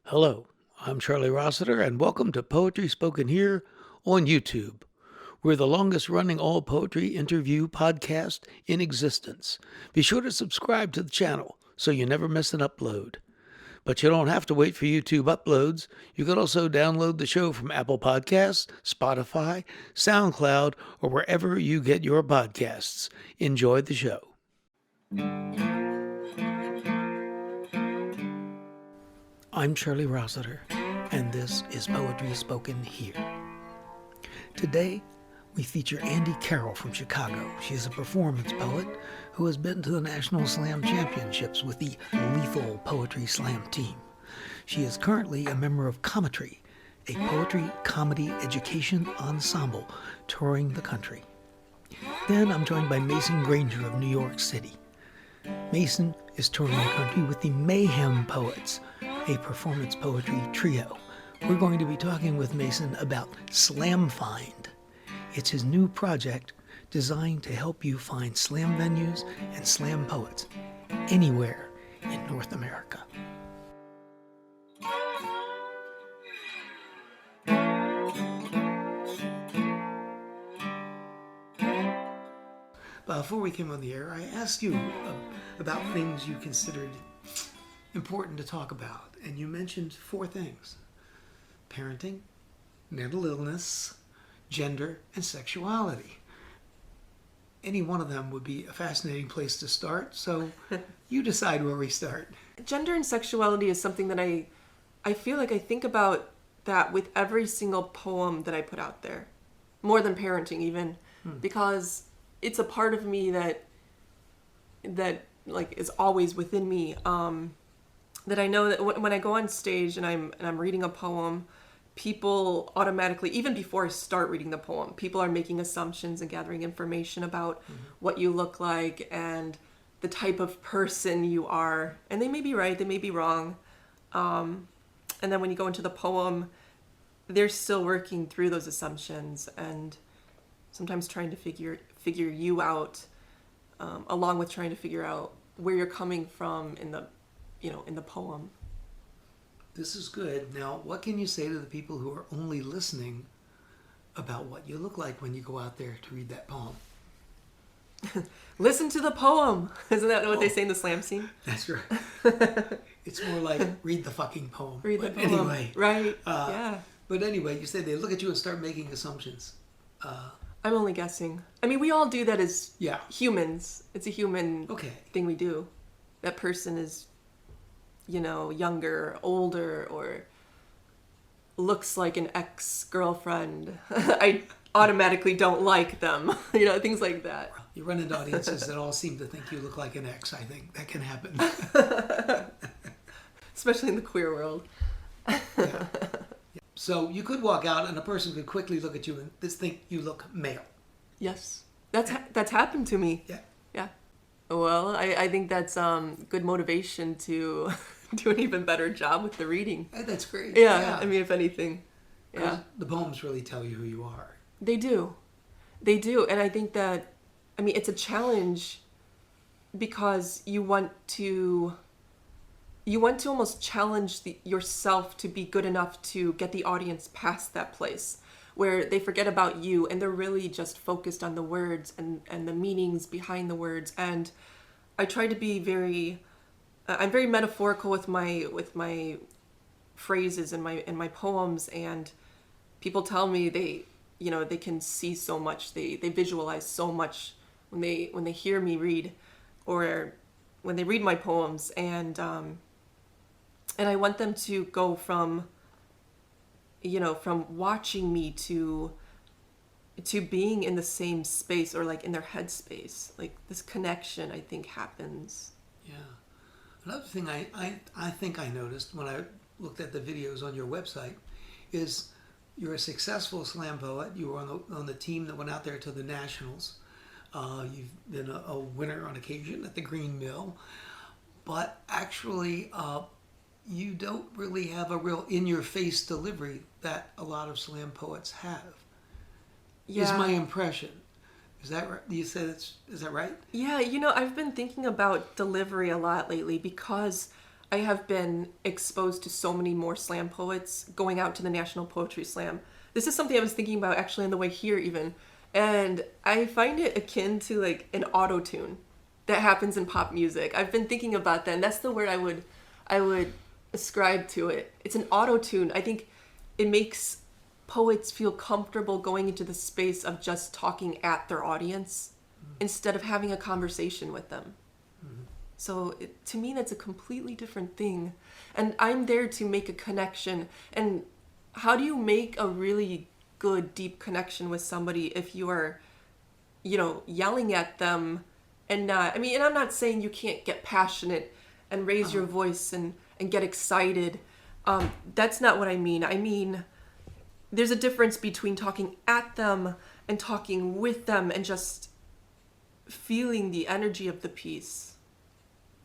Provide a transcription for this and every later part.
Hello, I'm Charlie Rossiter, and welcome to Poetry Spoken Here on YouTube. We're the longest running all poetry interview podcast in existence. Be sure to subscribe to the channel so you never miss an upload. But you don't have to wait for YouTube uploads. You can also download the show from Apple Podcasts, Spotify, SoundCloud, or wherever you get your podcasts. Enjoy the show. I'm Charlie Rossiter, and this is Poetry Spoken Here. Today, we feature Andy Karol from Chicago. She is a performance poet who has been to the National Slam Championships with the Lethal Poetry Slam team. She is currently a member of Cometry, a poetry comedy education ensemble touring the country. Then I'm joined by Mason Granger of New York City. Mason is touring the country with the Mayhem Poets, a performance poetry trio. We're going to be talking with Mason about SlamFind. It's his new project designed to help you find slam venues and slam poets anywhere in North America. Before we came on the air, I asked you about things you considered important to talk about, and you mentioned 4 things: parenting, mental illness, gender, and sexuality. Any one of them would be a fascinating place to start, so you decide where we start. Gender and sexuality is something that I feel like I think about that with every single poem that I put out there, more than parenting even, because it's a part of me that like is always within me. That I know that when I go on stage and I'm reading a poem, people automatically, even before I start reading the poem, people are making assumptions and gathering information about what you look like and the type of person you are. And they may be right, they may be wrong. And then when you go into the poem, they're still working through those assumptions and sometimes trying to figure you out, along with trying to figure out where you're coming from in the poem. This is good. Now, what can you say to the people who are only listening about what you look like when you go out there to read that poem? Listen to the poem. Isn't that what they say in the slam scene? That's right. It's more like read the fucking poem. Read the poem. Anyway. Right. Yeah. But anyway, you say they look at you and start making assumptions. I'm only guessing. I mean, we all do that as Yeah. humans. It's a human thing we do. That person is, younger, older, or looks like an ex-girlfriend. I automatically don't like them. Things like that. You run into audiences that all seem to think you look like an ex. I think that can happen. Especially in the queer world. Yeah. So you could walk out and a person could quickly look at you and just think you look male. Yes. That's happened to me. Yeah. Yeah. Well, I think that's good motivation to do an even better job with the reading. That's great. Yeah. I mean, if anything. Yeah. The poems really tell you who you are. They do. And I think that, it's a challenge because you want to almost challenge yourself to be good enough to get the audience past that place where they forget about you and they're really just focused on the words and the meanings behind the words. And I try to be I'm very metaphorical with my phrases and my poems, and people tell me they can see so much, they visualize so much when they hear me read or when they read my poems, and I want them to go from watching me to being in the same space or like in their head space. Like this connection, I think, happens. Yeah. Another thing I think I noticed when I looked at the videos on your website is you're a successful slam poet. You were on the team that went out there to the Nationals. You've been a winner on occasion at the Green Mill. But actually, you don't really have a real in-your-face delivery that a lot of slam poets have. Yeah. Is my impression. Is that right? You said is that right? Yeah, I've been thinking about delivery a lot lately because I have been exposed to so many more slam poets going out to the National Poetry Slam. This is something I was thinking about actually on the way here even. And I find it akin to like an auto-tune that happens in pop music. I've been thinking about that, and that's the word I would ascribe to it. It's an auto-tune. I think it makes poets feel comfortable going into the space of just talking at their audience instead of having a conversation with them. So to me, that's a completely different thing. And I'm there to make a connection. And how do you make a really good, deep connection with somebody if you are, yelling at them and not, and I'm not saying you can't get passionate and raise your voice and get excited. That's not what I mean. I mean, there's a difference between talking at them and talking with them and just feeling the energy of the piece.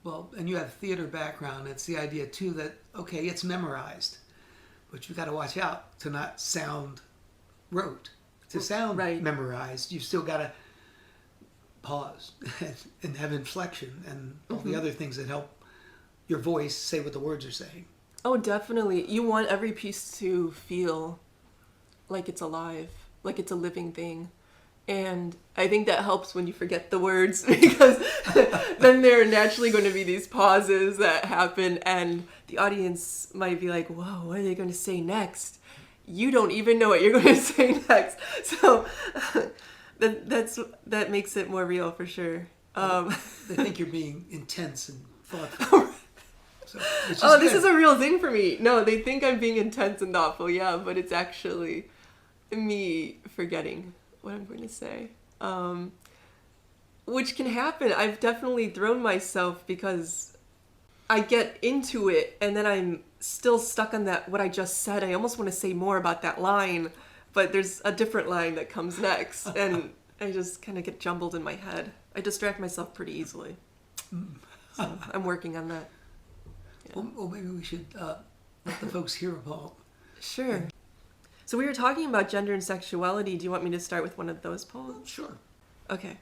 Well, and you have a theater background. It's the idea, too, that, okay, it's memorized, but you've got to watch out to not sound rote. To sound memorized, you've still got to pause and have inflection and all the other things that help your voice say what the words are saying. Oh, definitely. You want every piece to feel like it's alive, like it's a living thing. And I think that helps when you forget the words, because then there are naturally going to be these pauses that happen and the audience might be like, whoa, what are they going to say next? You don't even know what you're going to say next. So that makes it more real for sure. They think you're being intense and thoughtful. This is a real thing for me. No, they think I'm being intense and thoughtful, yeah, but it's actually me forgetting what I'm going to say, which can happen. I've definitely thrown myself because I get into it and then I'm still stuck on what I just said. I almost want to say more about that line, but there's a different line that comes next and I just kind of get jumbled in my head. I distract myself pretty easily. So I'm working on that. Yeah. Well, maybe we should let the folks hear a poem. Sure. So we were talking about gender and sexuality. Do you want me to start with one of those poems? Sure. Okay.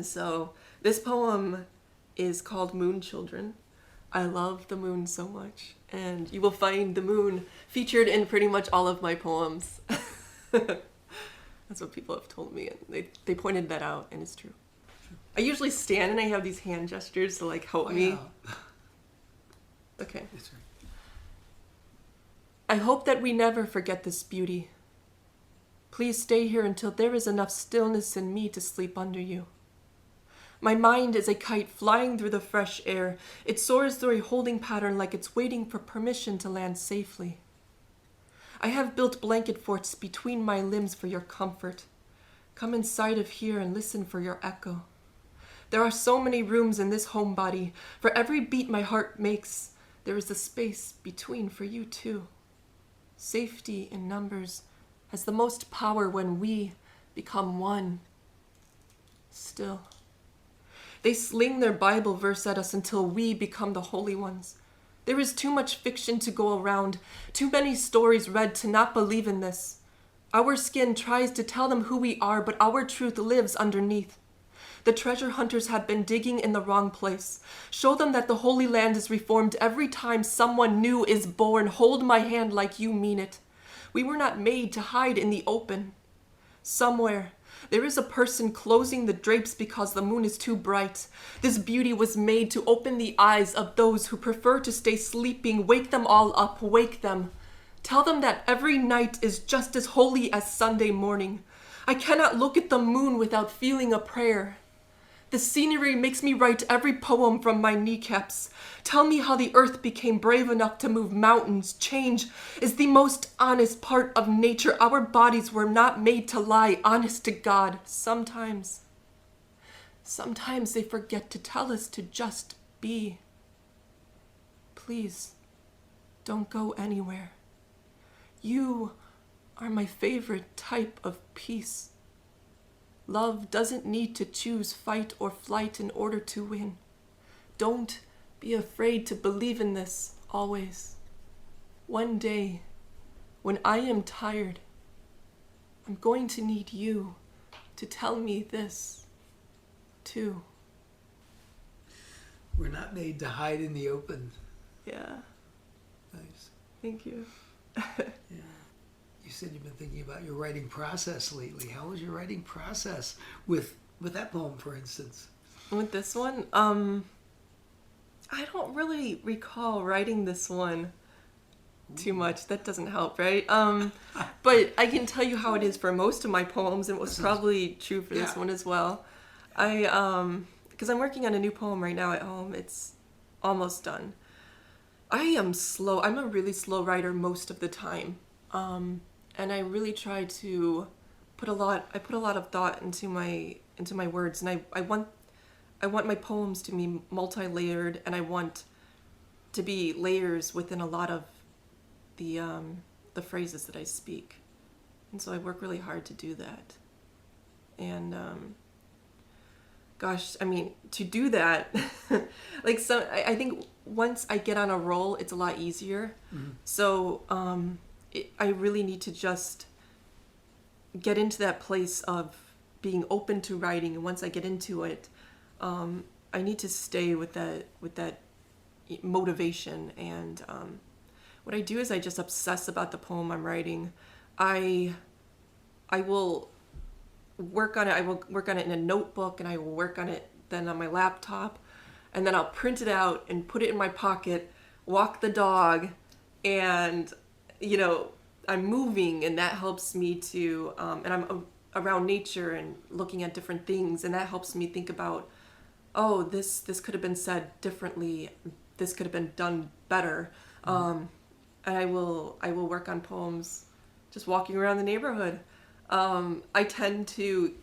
So this poem is called Moon Children. I love the moon so much, and you will find the moon featured in pretty much all of my poems. That's what people have told me, and they pointed that out, and it's true. I usually stand and I have these hand gestures to help me. Okay. That's right. I hope that we never forget this beauty. Please stay here until there is enough stillness in me to sleep under you. My mind is a kite flying through the fresh air. It soars through a holding pattern like it's waiting for permission to land safely. I have built blanket forts between my limbs for your comfort. Come inside of here and listen for your echo. There are so many rooms in this homebody. For every beat my heart makes, there is a space between for you too. Safety in numbers has the most power when we become one. Still, they sling their Bible verse at us until we become the holy ones. There is too much fiction to go around, too many stories read to not believe in this. Our skin tries to tell them who we are, but our truth lives underneath. The treasure hunters have been digging in the wrong place. Show them that the Holy Land is reformed every time someone new is born. Hold my hand like you mean it. We were not made to hide in the open. Somewhere, there is a person closing the drapes because the moon is too bright. This beauty was made to open the eyes of those who prefer to stay sleeping. Wake them all up, wake them. Tell them that every night is just as holy as Sunday morning. I cannot look at the moon without feeling a prayer. The scenery makes me write every poem from my kneecaps. Tell me how the earth became brave enough to move mountains. Change is the most honest part of nature. Our bodies were not made to lie, honest to God. Sometimes they forget to tell us to just be. Please, don't go anywhere. You are my favorite type of peace. Love doesn't need to choose fight or flight in order to win. Don't be afraid to believe in this always. One day, when I am tired, I'm going to need you to tell me this, too. We're not made to hide in the open. Yeah. Nice. Thank you. Yeah. You said you've been thinking about your writing process lately. How was your writing process with that poem, for instance? With this one, I don't really recall writing this one too much. That doesn't help, right? But I can tell you how it is for most of my poems, and it was probably true for this one as well. Because I'm working on a new poem right now at home. It's almost done. I am slow. I'm a really slow writer most of the time. And I really try to put a lot of thought into my words, and I want my poems to be multi-layered, and I want to be layers within a lot of the phrases that I speak. And so I work really hard to do that. And gosh, I mean, to do that, like, so I think once I get on a roll, it's a lot easier. Mm-hmm. So I really need to just get into that place of being open to writing, and once I get into it, I need to stay with that motivation. And what I do is I just obsess about the poem I'm writing. I will work on it. I will work on it in a notebook, and I will work on it then on my laptop, and then I'll print it out and put it in my pocket, walk the dog, and I'm moving, and that helps me to, and I'm around nature and looking at different things, and that helps me think about, oh, this could have been said differently, this could have been done better. And I will work on poems just walking around the neighborhood. I tend to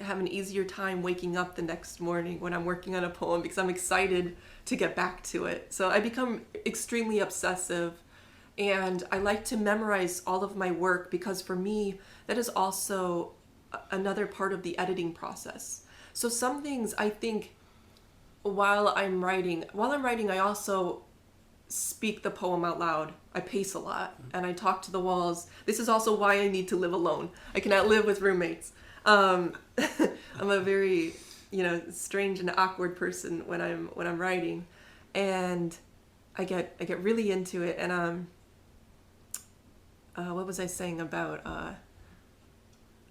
have an easier time waking up the next morning when I'm working on a poem because I'm excited to get back to it. So I become extremely obsessive, and I like to memorize all of my work because for me, that is also another part of the editing process. So some things I think while I'm writing, I also speak the poem out loud. I pace a lot and I talk to the walls. This is also why I need to live alone. I cannot live with roommates. I'm a very, strange and awkward person when I'm writing, and I get really into it. And what was I saying about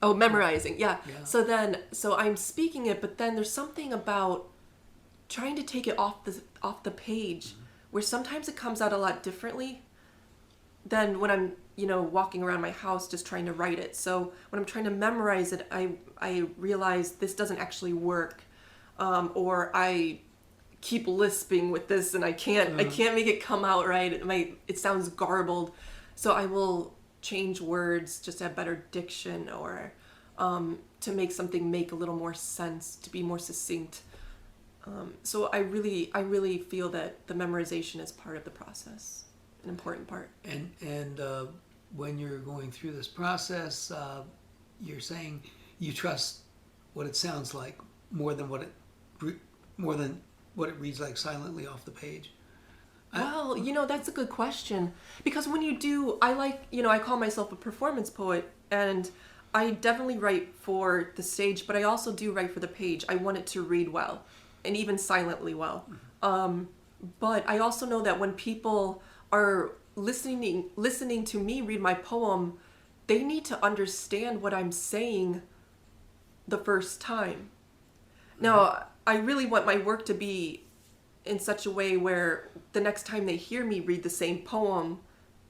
memorizing? Yeah. So I'm speaking it, but then there's something about trying to take it off the page, where sometimes it comes out a lot differently than when I'm walking around my house just trying to write it. So when I'm trying to memorize it, I realize this doesn't actually work, or I keep lisping with this and I can't make it come out right. It sounds garbled. So I will change words just to have better diction, or to make something make a little more sense, to be more succinct. So I really feel that the memorization is part of the process, an important part. And when you're going through this process, you're saying you trust what it sounds like more than what it reads like silently off the page. Well, that's a good question, because when you do, I call myself a performance poet, and I definitely write for the stage, but I also do write for the page. I want it to read well, and even silently well. But I also know that when people are listening to me read my poem, they need to understand what I'm saying the first time. Now, I really want my work to be in such a way where the next time they hear me read the same poem,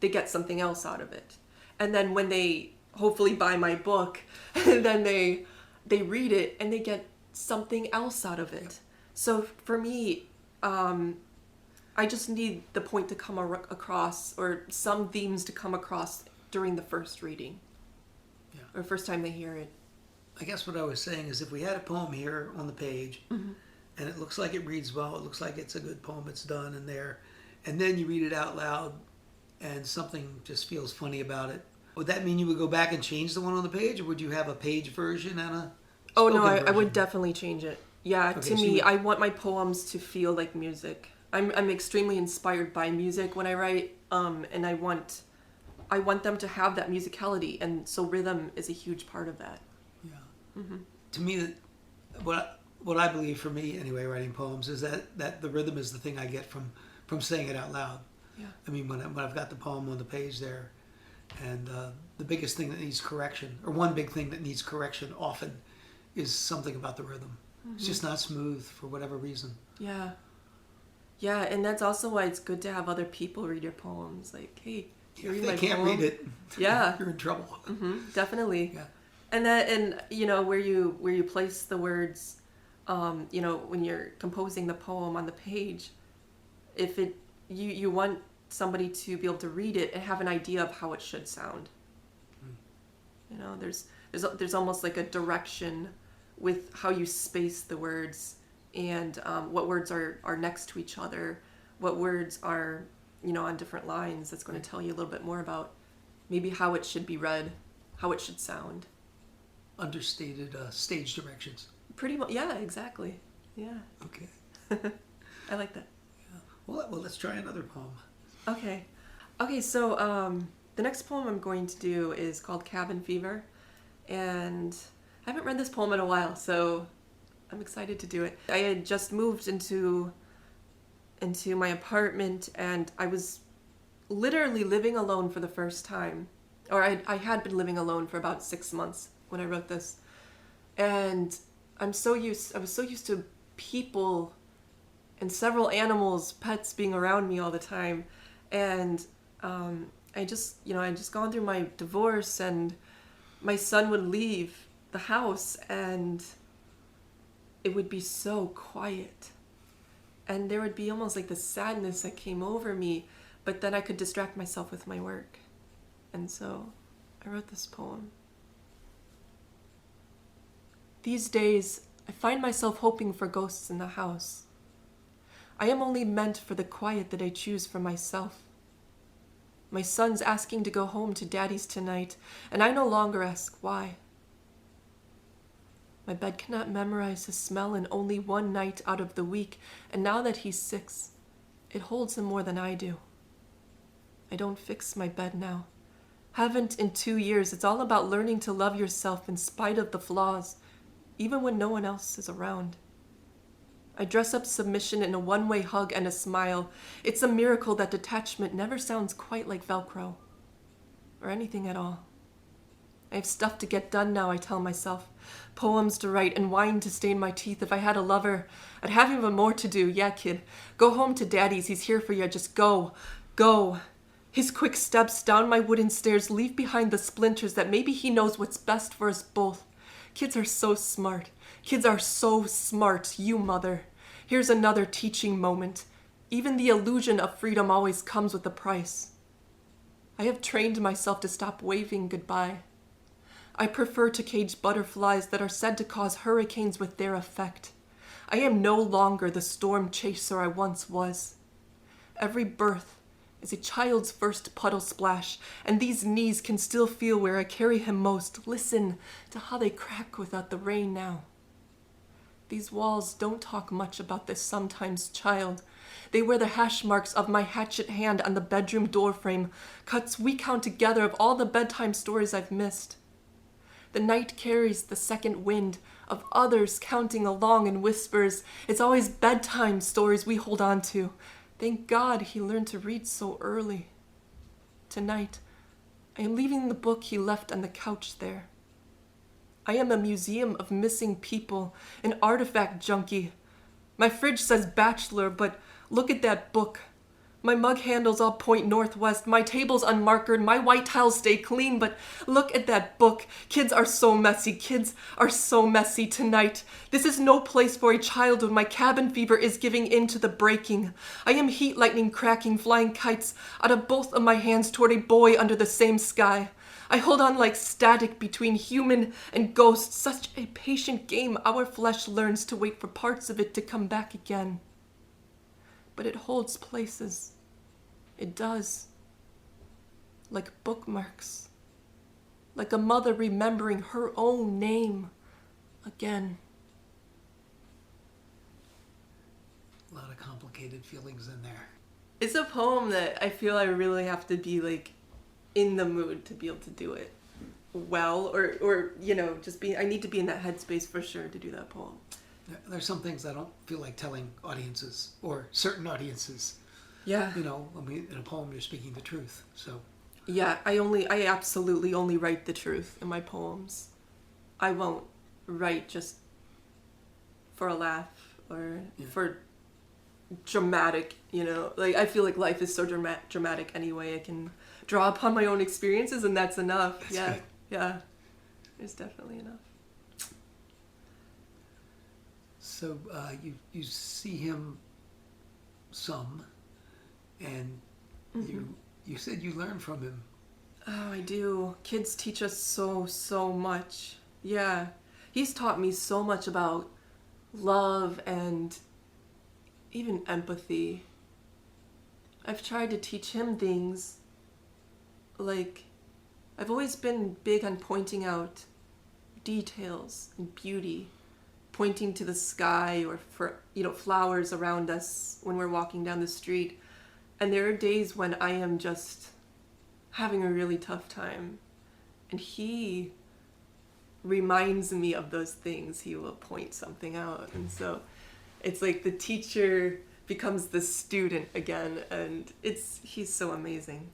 they get something else out of it. And then when they hopefully buy my book, then they read it and they get something else out of it. Yep. So for me, I just need the point to come across, or some themes to come across during the first reading, or first time they hear it. I guess what I was saying is, if we had a poem here on the page, and it looks like it reads well, it looks like it's a good poem, it's done in there, and then you read it out loud, and something just feels funny about it, would that mean you would go back and change the one on the page, or would you have a page version and a spoken version? I would definitely change it. Yeah, okay, to me, I want my poems to feel like music. I'm extremely inspired by music when I write, and I want them to have that musicality, and so rhythm is a huge part of that. Yeah. To me, what what I believe for me anyway, writing poems, is that the rhythm is the thing I get from saying it out loud. Yeah. I mean, when I've got the poem on the page there, and the biggest thing that needs correction, or one big thing that needs correction often, is something about the rhythm. It's just not smooth for whatever reason. Yeah. Yeah, and that's also why it's good to have other people read your poems. Like, hey, can you read If they my can't poem? read it, Yeah. you're in trouble. Definitely. Yeah. And you know, where you place the words, you know, when you're composing the poem on the page, if you want somebody to be able to read it and have an idea of how it should sound. You know, there's almost like a direction with how you space the words, and what words are next to each other, what words are, you know, on different lines. That's going to tell you a little bit more about maybe how it should be read, how it should sound. Understated stage directions. Pretty much, yeah, exactly. Yeah. Okay. I like that. Well, let's try another poem. Okay, so the next poem I'm going to do is called Cabin Fever, and I haven't read this poem in a while, so I'm excited to do it. I had just moved into my apartment, and I was literally living alone for the first time. Or I had been living alone for about 6 months when I wrote this. And I was so used to people and several animals, pets being around me all the time. And I just gone through my divorce, and my son would leave the house and it would be so quiet. And there would be almost like the sadness that came over me, but then I could distract myself with my work. And so I wrote this poem. These days, I find myself hoping for ghosts in the house. I am only meant for the quiet that I choose for myself. My son's asking to go home to Daddy's tonight, and I no longer ask why. My bed cannot memorize his smell in only one night out of the week, and now that he's 6, it holds him more than I do. I don't fix my bed now. Haven't in 2 years. It's all about learning to love yourself in spite of the flaws, even when no one else is around. I dress up submission in a one-way hug and a smile. It's a miracle that detachment never sounds quite like Velcro, or anything at all. I have stuff to get done now, I tell myself. Poems to write and wine to stain my teeth. If I had a lover, I'd have even more to do. Yeah, kid, go home to Daddy's. He's here for you. Just go. Go. His quick steps down my wooden stairs leave behind the splinters that maybe he knows what's best for us both. Kids are so smart. Kids are so smart, you mother. Here's another teaching moment. Even the illusion of freedom always comes with a price. I have trained myself to stop waving goodbye. I prefer to cage butterflies that are said to cause hurricanes with their effect. I am no longer the storm chaser I once was. Every birth is a child's first puddle splash, and these knees can still feel where I carry him most. Listen to how they crack without the rain now. These walls don't talk much about this sometimes child. They wear the hash marks of my hatchet hand on the bedroom doorframe, cuts we count together of all the bedtime stories I've missed. The night carries the second wind of others counting along in whispers. It's always bedtime stories we hold on to. Thank God he learned to read so early. Tonight, I am leaving the book he left on the couch there. I am a museum of missing people, an artifact junkie. My fridge says bachelor, but look at that book. My mug handles all point northwest, my table's unmarkered, my white tiles stay clean, but look at that book. Kids are so messy, kids are so messy tonight. This is no place for a child when my cabin fever is giving in to the breaking. I am heat lightning cracking, flying kites out of both of my hands toward a boy under the same sky. I hold on like static between human and ghost, such a patient game our flesh learns to wait for parts of it to come back again. But it holds places. It does. Like bookmarks. Like a mother remembering her own name again. A lot of complicated feelings in there. It's a poem that I feel I really have to be like in the mood to be able to do it well, or you know, just be. I need to be in that headspace for sure to do that poem. There's some things I don't feel like telling audiences or certain audiences. Yeah. When in a poem you're speaking the truth. So Yeah, I absolutely only write the truth in my poems. I won't write just for a laugh or for dramatic, Like, I feel like life is so dramatic anyway. I can draw upon my own experiences, and that's enough. That's yeah, good. yeah. There's definitely enough. So you see him some, and you said you learned from him. Oh, I do. Kids teach us so much. Yeah. He's taught me so much about love and even empathy. I've tried to teach him things like I've always been big on pointing out details and beauty, pointing to the sky or for flowers around us when we're walking down the street. And there are days when I am just having a really tough time, and he reminds me of those things. He will point something out, and so it's like the teacher becomes the student again, and he's so amazing.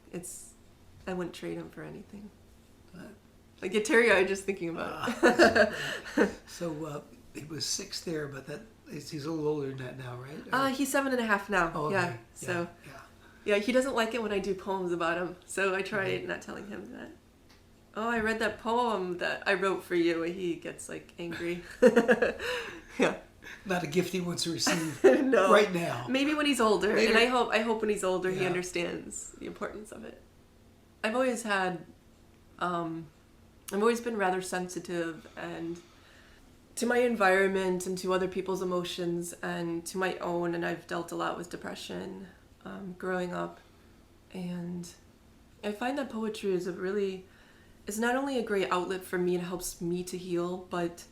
I wouldn't trade him for anything. I get teary-eyed just thinking about it. So he was 6 there, but he's a little older than that now, right? He's 7.5 now. Oh, okay. Yeah. So yeah, he doesn't like it when I do poems about him, so I try not telling him that. Oh, I read that poem that I wrote for you, and he gets like angry. Yeah. Not a gift he wants to receive No. right now. Maybe when he's older. Later. And I hope when he's older he understands the importance of it. I've always been rather sensitive and to my environment and to other people's emotions and to my own, and I've dealt a lot with depression growing up. And I find that poetry is not only a great outlet for me, it helps me to heal, but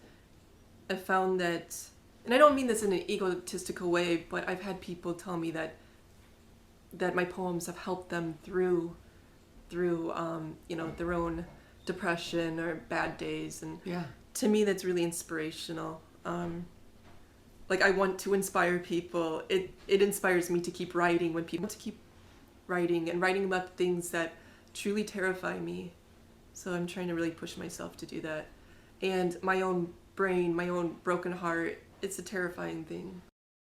I found that, and I don't mean this in an egotistical way, but I've had people tell me that my poems have helped them through their own depression or bad days, and to me that's really inspirational. Like, I want to inspire people. It inspires me to keep writing when people want to keep writing and writing about things that truly terrify me. So I'm trying to really push myself to do that. And my own brain, my own broken heart, it's a terrifying thing.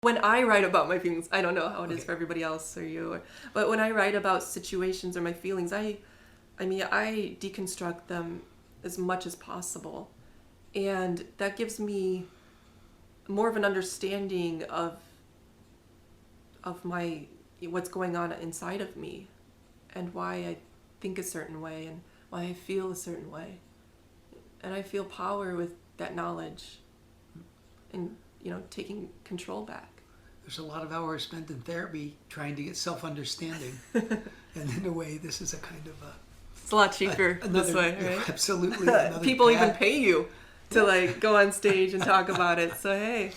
When I write about my feelings, I don't know how it is for everybody else or you, but when I write about situations or my feelings, I deconstruct them as much as possible. And that gives me more of an understanding of what's going on inside of me and why I think a certain way and why I feel a certain way. And I feel power with that knowledge and, taking control back. There's a lot of hours spent in therapy trying to get self-understanding. And in a way, this is a kind of it's a lot cheaper this way, right? Absolutely. People even pay you to go on stage and talk about it. So, hey.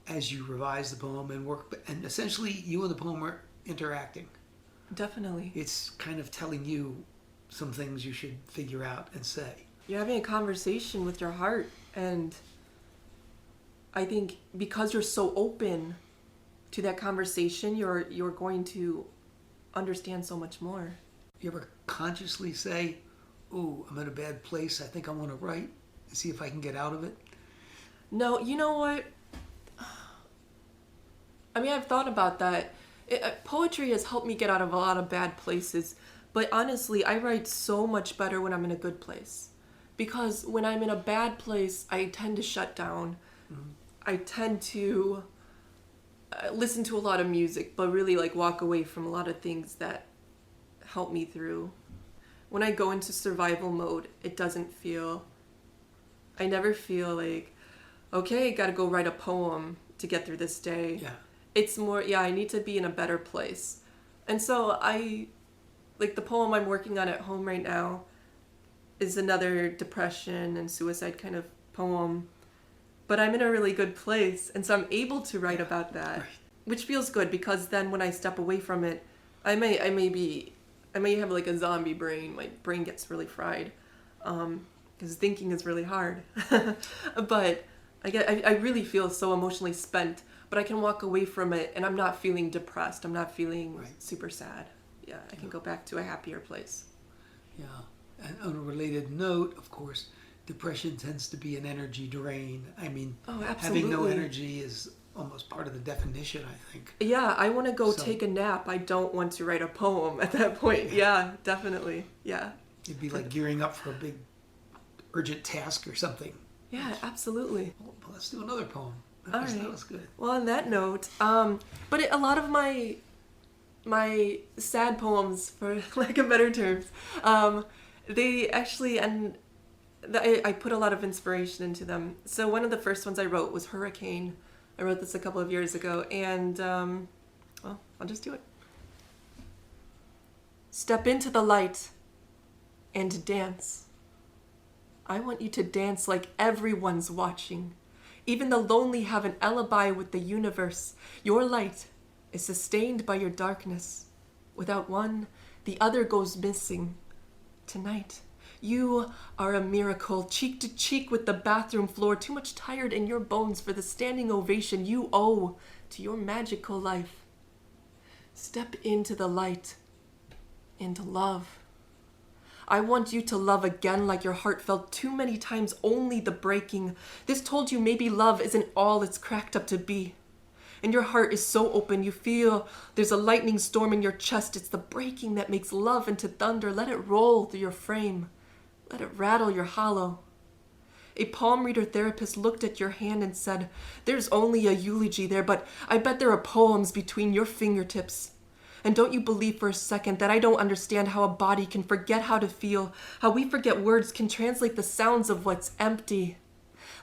As you revise the poem and work, and essentially you and the poem are interacting. Definitely. It's kind of telling you some things you should figure out and say. You're having a conversation with your heart, and I think because you're so open to that conversation, you're going to understand so much more. You ever consciously say, "Ooh, I'm in a bad place. I think I want to write. See if I can get out of it"? No, you know what? I mean, I've thought about that. Poetry has helped me get out of a lot of bad places, but honestly, I write so much better when I'm in a good place. Because when I'm in a bad place, I tend to shut down. Mm-hmm. I tend to listen to a lot of music, but really walk away from a lot of things that help me through. When I go into survival mode, I never feel like, okay, gotta go write a poem to get through this day. Yeah. It's more, I need to be in a better place. And so the poem I'm working on at home right now is another depression and suicide kind of poem. But I'm in a really good place, and so I'm able to write about that, right. Which feels good, because then when I step away from it, I may have a zombie brain. My brain gets really fried, because thinking is really hard. But I really feel so emotionally spent, but I can walk away from it and I'm not feeling depressed. I'm not feeling super sad. Yeah, I can go back to a happier place. Yeah. And on a related note, of course, depression tends to be an energy drain. I mean, having no energy is almost part of the definition, I think. Yeah, I want to go take a nap. I don't want to write a poem at that point. Yeah, definitely. Yeah. It'd be like gearing up for a big urgent task or something. Yeah, absolutely. Well, let's do another poem. All right. That was good. Well, on that note, but a lot of my sad poems, for lack of better terms, they actually, and I put a lot of inspiration into them. So one of the first ones I wrote was Hurricane. I wrote this a couple of years ago, and well, I'll just do it. Step into the light and dance. I want you to dance like everyone's watching. Even the lonely have an alibi with the universe. Your light is sustained by your darkness. Without one, the other goes missing. Tonight, you are a miracle, cheek to cheek with the bathroom floor, too much tired in your bones for the standing ovation you owe to your magical life. Step into the light and love. I want you to love again like your heart felt too many times, only the breaking. This told you maybe love isn't all it's cracked up to be. And your heart is so open, you feel there's a lightning storm in your chest. It's the breaking that makes love into thunder. Let it roll through your frame. Let it rattle your hollow. A palm reader therapist looked at your hand and said, there's only a eulogy there, but I bet there are poems between your fingertips. And don't you believe for a second that I don't understand how a body can forget how to feel, how we forget words can translate the sounds of what's empty.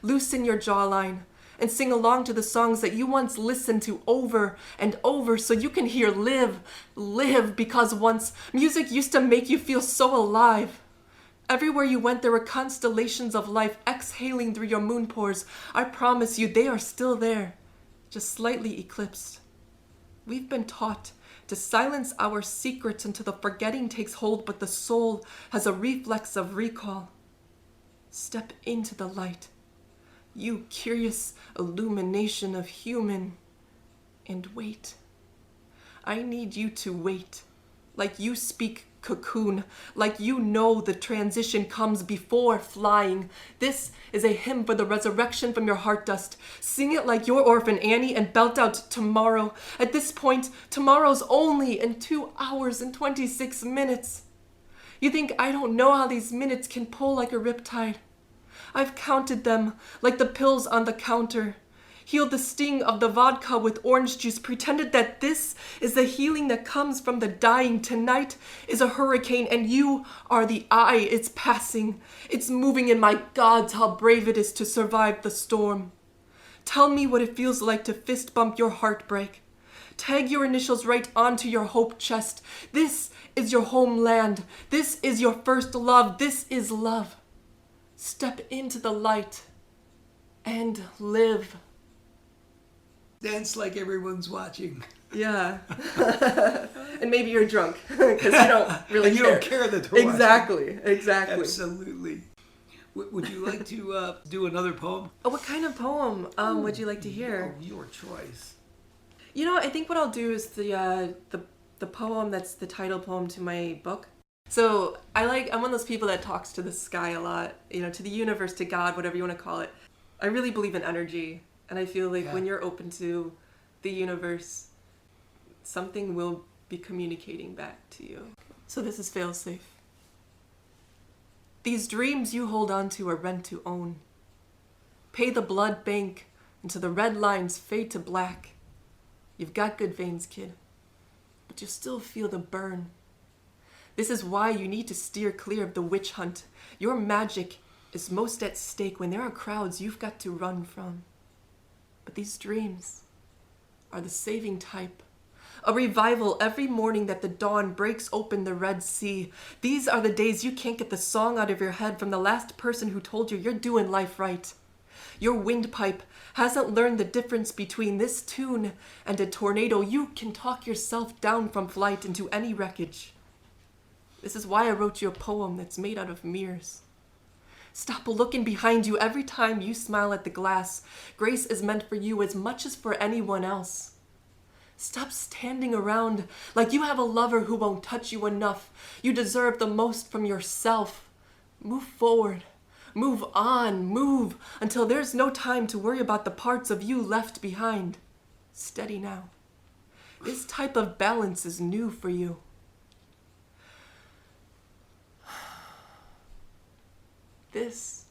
Loosen your jawline and sing along to the songs that you once listened to over and over so you can hear live, live, because once music used to make you feel so alive. Everywhere you went, there were constellations of life exhaling through your moon pores. I promise you, they are still there, just slightly eclipsed. We've been taught to silence our secrets until the forgetting takes hold, but the soul has a reflex of recall. Step into the light, you curious illumination of human, and wait. I need you to wait, like you speak cocoon, like you know the transition comes before flying. This is a hymn for the resurrection from your heart dust. Sing it like your orphan Annie and belt out tomorrow. At this point, tomorrow's only in 2 hours and 26 minutes. You think I don't know how these minutes can pull like a riptide? I've counted them like the pills on the counter. Healed the sting of the vodka with orange juice, pretended that this is the healing that comes from the dying. Tonight is a hurricane and you are the eye it's passing. It's moving, and my gods, how brave it is to survive the storm. Tell me what it feels like to fist bump your heartbreak. Tag your initials right onto your hope chest. This is your homeland. This is your first love. This is love. Step into the light and live. Dance like everyone's watching. Yeah. And maybe you're drunk because you don't really and you care. don't care that they're Exactly. watching. Absolutely. Would you like to do another poem? Oh, what kind of poem would you like to hear? Oh, your choice. You know, I think what I'll do is the poem that's the title poem to my book. So I'm one of those people that talks to the sky a lot, you know, to the universe, to God, whatever you want to call it. I really believe in energy. And I feel like when you're open to the universe, something will be communicating back to you. So this is failsafe. These dreams you hold on to are rent to own. Pay the blood bank until the red lines fade to black. You've got good veins, kid, but you still feel the burn. This is why you need to steer clear of the witch hunt. Your magic is most at stake when there are crowds you've got to run from. But these dreams are the saving type. A revival every morning that the dawn breaks open the Red Sea. These are the days you can't get the song out of your head from the last person who told you you're doing life right. Your windpipe hasn't learned the difference between this tune and a tornado. You can talk yourself down from flight into any wreckage. This is why I wrote you a poem that's made out of mirrors. Stop looking behind you every time you smile at the glass. Grace is meant for you as much as for anyone else. Stop standing around like you have a lover who won't touch you enough. You deserve the most from yourself. Move forward. Move on. Move until there's no time to worry about the parts of you left behind. Steady now. This type of balance is new for you. This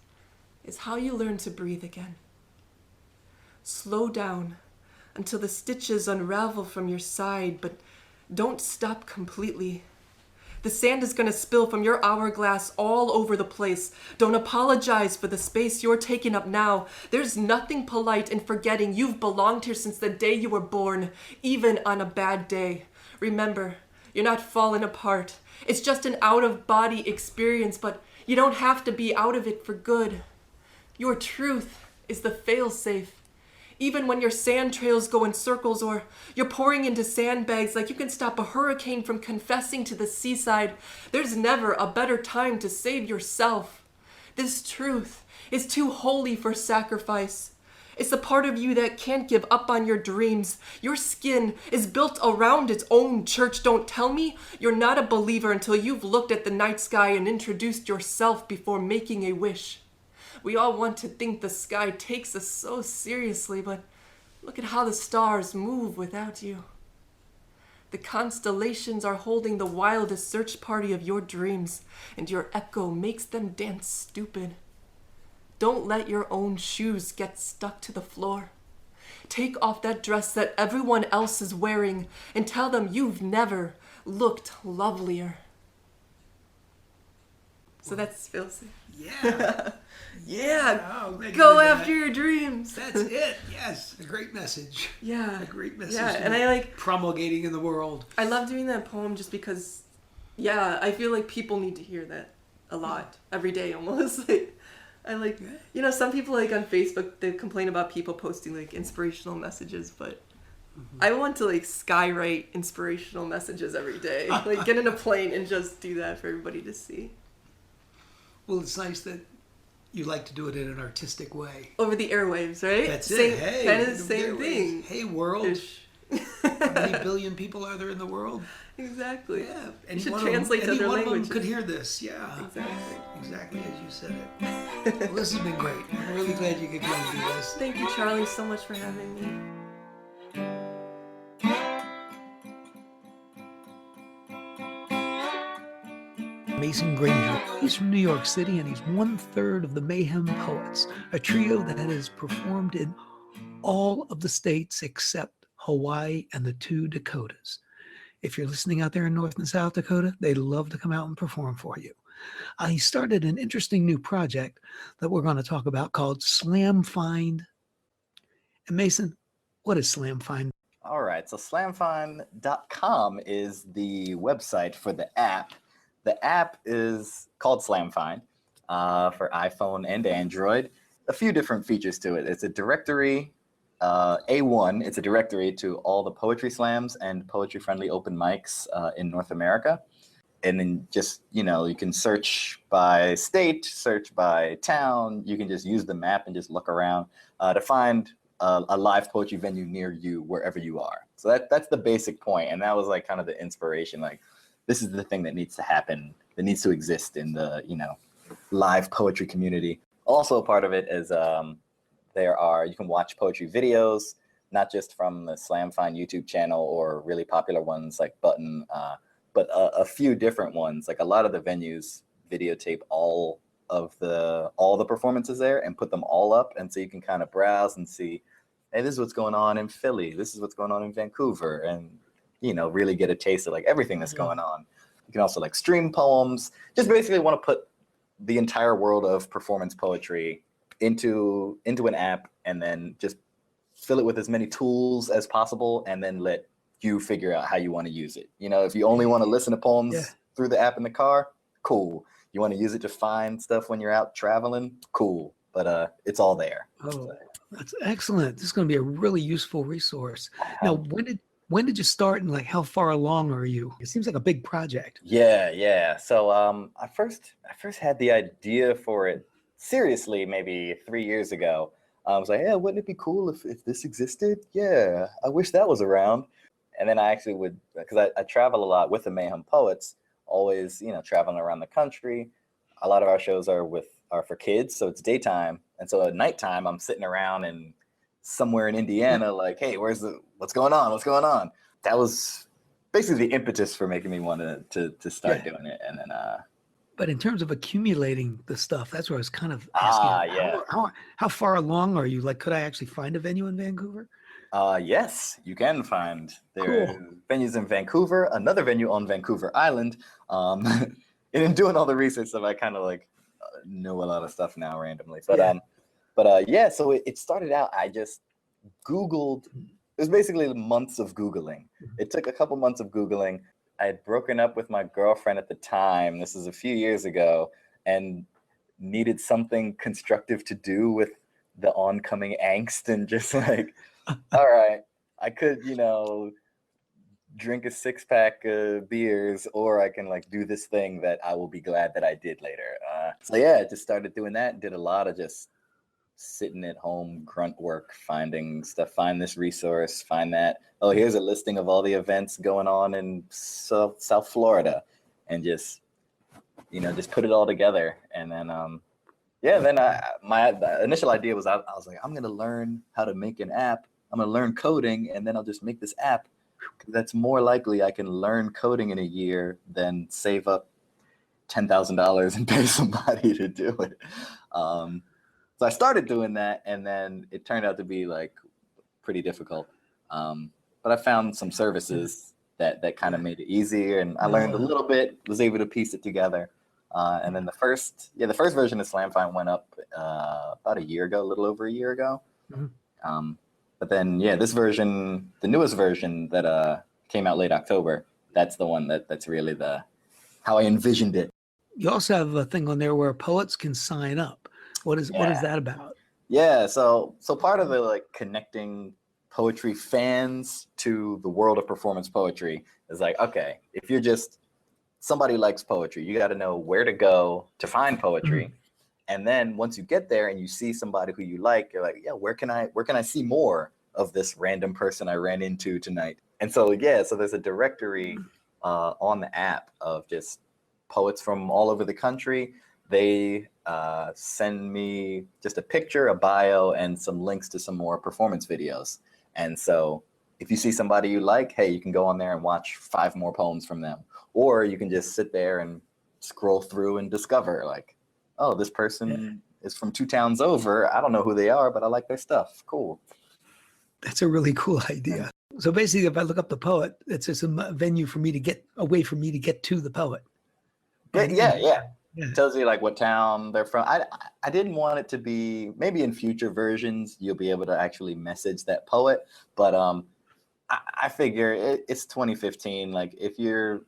is how you learn to breathe again. Slow down until the stitches unravel from your side, but don't stop completely. The sand is going to spill from your hourglass all over the place. Don't apologize for the space you're taking up now. There's nothing polite in forgetting you've belonged here since the day you were born, even on a bad day. Remember, you're not falling apart. It's just an out-of-body experience, but you don't have to be out of it for good. Your truth is the fail-safe. Even when your sand trails go in circles or you're pouring into sandbags like you can stop a hurricane from confessing to the seaside, there's never a better time to save yourself. This truth is too holy for sacrifice. It's the part of you that can't give up on your dreams. Your skin is built around its own church. Don't tell me you're not a believer until you've looked at the night sky and introduced yourself before making a wish. We all want to think the sky takes us so seriously, but look at how the stars move without you. The constellations are holding the wildest search party of your dreams, and your echo makes them dance stupid. Don't let your own shoes get stuck to the floor. Take off that dress that everyone else is wearing and tell them you've never looked lovelier. So that's Phil's. Yeah. Yeah. Oh, thank you Go for after that. your dreams. That's it. Yes. A great message. Yeah. A great message. Yeah, to and be I like promulgating in the world. I love doing that poem just because, yeah, I feel like people need to hear that a lot every day almost. Like, I like, you know, some people like on Facebook, they complain about people posting like inspirational messages, but I want to like skywrite inspirational messages every day. Like get in a plane and just do that for everybody to see. Well, it's nice that you like to do it in an artistic way. Over the airwaves, right? That's same, it. Hey, kind of the the same airwaves. thing. Hey, world. Ish. How many billion people are there in the world? Exactly. Yeah. You Any should one translate of to them, other any one of them languages. could hear this. Yeah. Exactly. Exactly as you said it. Well, this has been great. I'm really glad you could come and do this. Thank you, Charlie, so much for having me. Mason Granger. He's from New York City, and he's 1/3 of the Mayhem Poets, a trio that has performed in all of the states except Hawaii and the 2 Dakotas. If you're listening out there in North and South Dakota, they'd love to come out and perform for you. He started an interesting new project that we're going to talk about called SlamFind. And Mason, what is SlamFind? All right, so SlamFind.com is the website for the app. The app is called SlamFind for iPhone and Android. A few different features to it. It's a directory, A1, it's a directory to all the poetry slams and poetry-friendly open mics in North America. And then just, you know, you can search by state, search by town. You can just use the map and just look around to find a live poetry venue near you, wherever you are. So that's the basic point. And that was like kind of the inspiration. Like, this is the thing that needs to happen, that needs to exist in the, you know, live poetry community. Also a part of it is you can watch poetry videos, not just from the SlamFind YouTube channel or really popular ones like Button, but a few different ones. Like a lot of the venues videotape all the performances there and put them all up, and so you can kind of browse and see, hey, this is what's going on in Philly, this is what's going on in Vancouver, and you know, really get a taste of like everything that's going on. You can also like stream poems. Just basically want to put the entire world of performance poetry into an app, and then just fill it with as many tools as possible, and then let you figure out how you want to use it. You know, if you only want to listen to poems through the app in the car, cool. You want to use it to find stuff when you're out traveling, cool. But it's all there. Oh, that's excellent. This is going to be a really useful resource. Now, when did you start, and like how far along are you? It seems like a big project. Yeah. So I first had the idea for it seriously, maybe 3 years ago, I was like, yeah, wouldn't it be cool if this existed? Yeah, I wish that was around. And then I actually would, because I travel a lot with the Mayhem Poets, always, traveling around the country. A lot of our shows are for kids, so it's daytime. And so at nighttime, I'm sitting around and somewhere in Indiana, like, hey, what's going on? What's going on? That was basically the impetus for making me want to start doing it. And then But in terms of accumulating the stuff, that's where I was kind of asking. yeah. How far along are you? Like, could I actually find a venue in Vancouver? Yes, you can find Cool. venues in Vancouver, another venue on Vancouver Island. And in doing all the research stuff, I kind of like know a lot of stuff now randomly. But yeah, so it started out, I just Googled. It was basically months of Googling. It took a couple months of Googling. I had broken up with my girlfriend at the time. This is a few years ago, and needed something constructive to do with the oncoming angst, and just like, all right, I could, drink a 6-pack of beers, or I can like do this thing that I will be glad that I did later. So yeah, just started doing that. Did a lot of just sitting at home grunt work, finding stuff, find this resource, find that. Oh, here's a listing of all the events going on in South Florida, and just put it all together. And then then the initial idea was I was like, I'm gonna learn how to make an app. I'm gonna learn coding, and then I'll just make this app. That's more likely I can learn coding in a year than save up $10,000 and pay somebody to do it. So I started doing that, and then it turned out to be like pretty difficult. But I found some services that kind of made it easier, and I learned a little bit, was able to piece it together. And then the first version of SlamFind went up about a year ago, a little over a year ago. Mm-hmm. But then, this version, the newest version that came out late October, that's the one that's really how I envisioned it. You also have a thing on there where poets can sign up. What is that about? Yeah, so part of the like connecting poetry fans to the world of performance poetry is like, okay, if you're just somebody likes poetry, you got to know where to go to find poetry. Mm-hmm. And then once you get there and you see somebody who you like, you're like, yeah, where can I see more of this random person I ran into tonight? And so so there's a directory on the app of just poets from all over the country. They send me just a picture, a bio, and some links to some more performance videos. And so if you see somebody you like, hey, you can go on there and watch 5 more poems from them. Or you can just sit there and scroll through and discover like, oh, this person is from 2 towns over. I don't know who they are, but I like their stuff. Cool. That's a really cool idea. So basically, if I look up the poet, it's just a venue for me to get away from me to get to the poet. Yeah. It tells you like what town they're from. I didn't want it to be, maybe in future versions you'll be able to actually message that poet, but I figure it's 2015. Like if you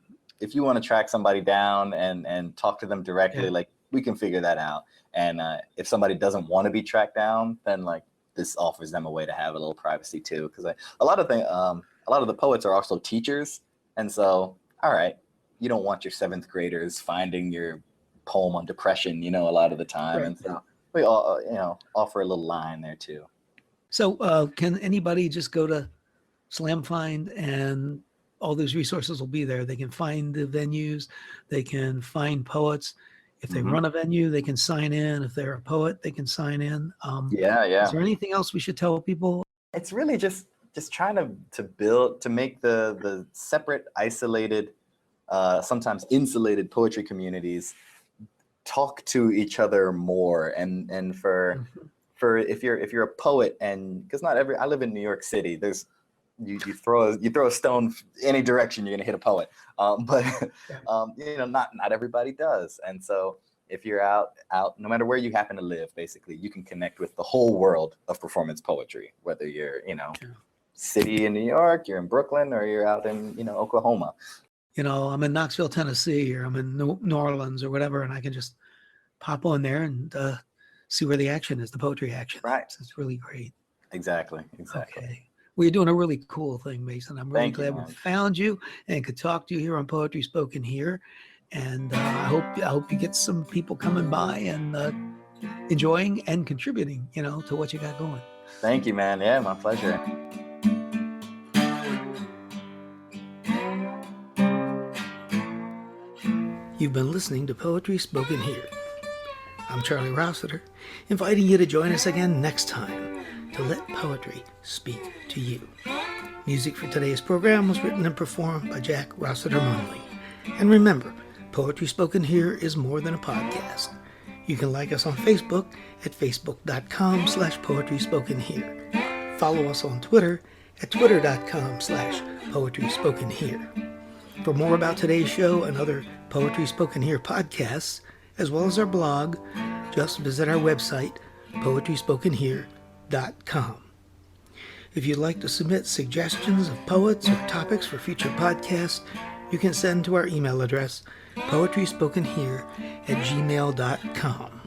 want to track somebody down and talk to them directly, like we can figure that out. And if somebody doesn't want to be tracked down, then like this offers them a way to have a little privacy too. Because a lot of the poets are also teachers, and so all right, you don't want your 7th graders finding your poem on depression, a lot of the time. Right. And so we all, offer a little line there too. So can anybody just go to SlamFind and all those resources will be there? They can find the venues, they can find poets. If they run a venue, they can sign in. If they're a poet, they can sign in. Is there anything else we should tell people? It's really just trying to make the separate, isolated, sometimes insulated poetry communities talk to each other more, and for if you're a poet, and because I live in New York City, there's you throw a stone any direction, you're gonna hit a poet, but not everybody does. And so if you're out no matter where you happen to live, basically you can connect with the whole world of performance poetry, whether you're city in New York, you're in Brooklyn, or you're out in Oklahoma. I'm in Knoxville, Tennessee, or I'm in New Orleans or whatever, and I can just pop on there and see where the action is, the poetry action. Right. So it's really great. Exactly. Okay. Well, you're doing a really cool thing, Mason. I'm really glad we found you and could talk to you here on Poetry Spoken Here. And I hope you get some people coming by and enjoying and contributing, to what you got going. Thank you, man. Yeah, my pleasure. You've been listening to Poetry Spoken Here. I'm Charlie Rossiter, inviting you to join us again next time to let poetry speak to you. Music for today's program was written and performed by Jack Rossiter Munley. And remember, Poetry Spoken Here is more than a podcast. You can like us on Facebook at facebook.com/poetryspokenhere. Follow us on Twitter at twitter.com/poetryspokenhere. For more about today's show and other Poetry Spoken Here podcasts, as well as our blog, just visit our website, poetryspokenhere.com. If you'd like to submit suggestions of poets or topics for future podcasts, you can send to our email address, poetryspokenhere@gmail.com.